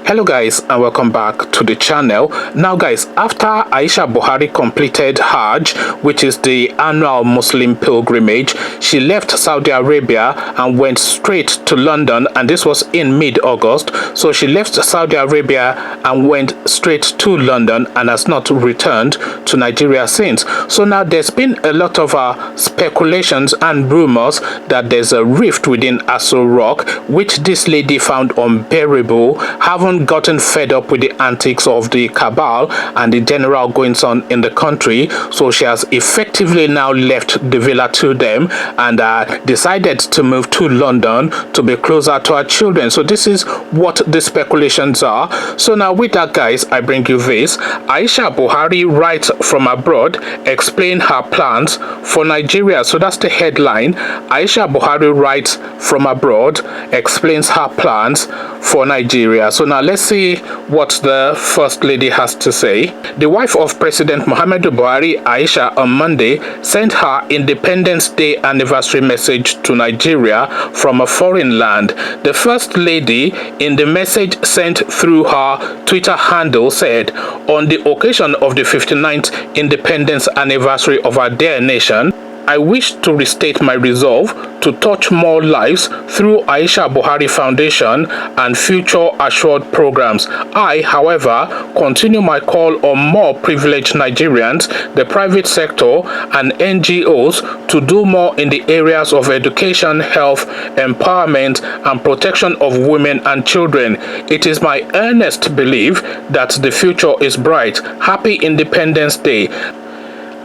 Hello guys, and welcome back to the channel. Now guys, after Aisha Buhari completed Hajj, which is the annual Muslim pilgrimage, she left Saudi Arabia and went straight to London, and this was in mid-August. So she left Saudi Arabia and went straight to London and has not returned to Nigeria since. So now there's been a lot of speculations and rumors that there's a rift within Aso Rock, which this lady found unbearable, having gotten fed up with the antics of the cabal and the general goings on in the country. So she has effectively now left the villa to them and decided to move to London to be closer to her children. So this is what the speculations are. So now with that guys, I bring you this. Aisha Buhari writes from abroad, explain her plans for Nigeria. So that's the headline. Aisha Buhari writes from abroad, explains her plans for Nigeria. So now let's see what the First Lady has to say. The wife of President Muhammadu Buhari, Aisha, on Monday sent her Independence Day anniversary message to Nigeria from a foreign land. The First Lady, in the message sent through her Twitter handle, said, on the occasion of the 59th independence anniversary of our dear nation, I wish to restate my resolve to touch more lives through Aisha Buhari Foundation and future assured programs. I, however, continue my call on more privileged Nigerians, the private sector, and NGOs to do more in the areas of education, health, empowerment, and protection of women and children. It is my earnest belief that the future is bright. Happy Independence Day.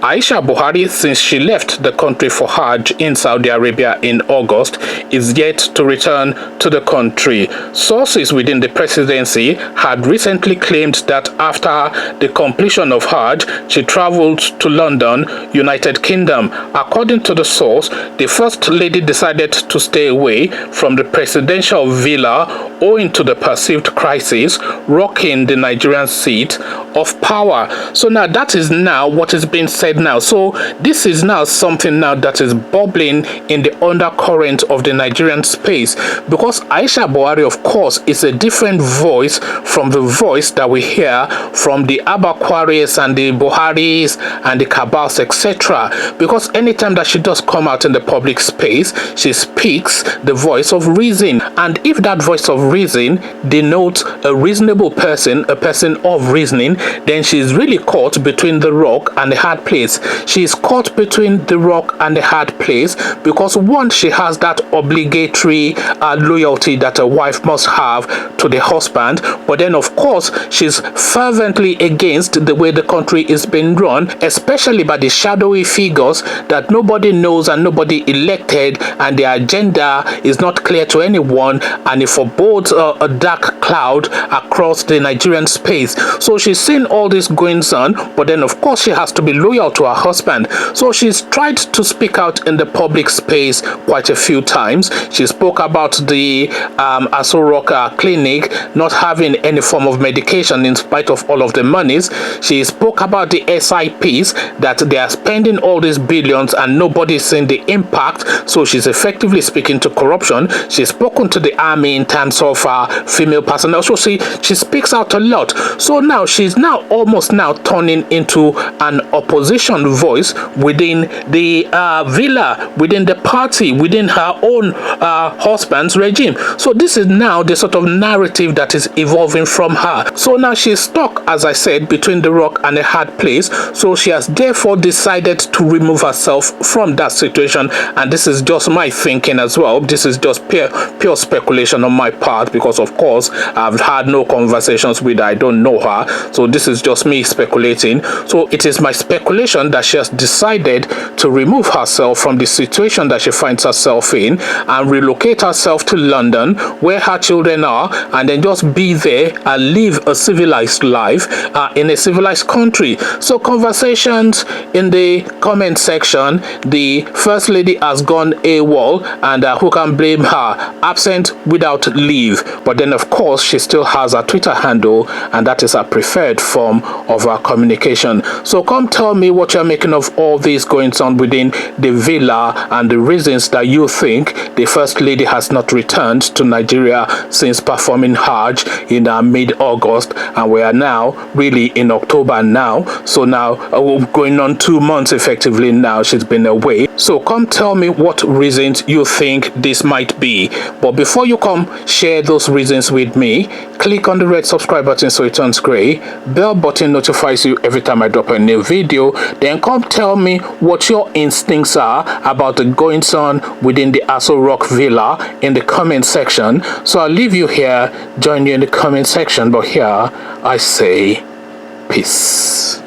Aisha Buhari, since she left the country for Hajj in Saudi Arabia in August, is yet to return to the country. Sources within the presidency had recently claimed that after the completion of Hajj, she traveled to London, United Kingdom. According to the source, the First Lady decided to stay away from the presidential villa owing to the perceived crisis rocking the Nigerian seat of power. So now that is now what is being said now. So this is now something now that is bubbling in the undercurrent of the Nigerian space, because Aisha Buhari, of course, is a different voice from the voice that we hear from the Abakwaris and the Buharis and the Kabals, etc. Because anytime that she does come out in the public space, she speaks the voice of reason, and if that voice of reason denotes a reasonable person, a person of reasoning, then she is really caught between the rock and the hard place. She is caught between the rock and the hard place because, one, she has that obligatory loyalty that a wife must have to the husband, but then of course she's fervently against the way the country is being run, especially by the shadowy figures that nobody knows and nobody elected, and their agenda is not clear to anyone, and it forebodes a dark cloud across the Nigerian space. So she's seen all this going on, but then of course she has to be loyal to her husband. So she's tried to speak out in the public space quite a few times. She spoke about the Aso Rock clinic not having any form of medication in spite of all of the monies. She spoke about the SIPs, that they are spending all these billions and nobody's seeing the impact. So she's effectively speaking to corruption. She's spoken to the army in terms of female personnel. So she speaks out a lot. So now she's now almost now turning into an opposition voice within the villa, within the party, within her own husband's regime. So this is now the sort of narrative that is evolving from her. So now she's stuck, as I said, between the rock and a hard place. So she has therefore decided to remove herself from that situation. And this is just my thinking as well. This is just pure speculation on my part, because of course I've had no conversations with her. I don't know her. So this is just me speculating. So it is my speculation that she has decided to remove herself from the situation that she finds herself in and relocate herself to London, where her children are, and then just be there and live a civilized life in a civilized country. So conversations in the comment section, the First Lady has gone AWOL, and who can blame her? Absent without leave. But then of course she still has a Twitter handle, and that is her preferred form of communication. So come tell me what you're making of all this going on within the villa and the reasons that you think the First Lady has not returned to Nigeria since performing Hajj in mid-August, and we are now really in October now. So now going on 2 months effectively now she's been away. So come tell me what reasons you think this might be. But before you come share those reasons with me, click on the red subscribe button so it turns gray. Bell button notifies you every time I drop a new video. Then come tell me what your instincts are about the goings on within the Aso Rock Villa in the comment section. So I'll leave you here, join you in the comment section, but here I say peace.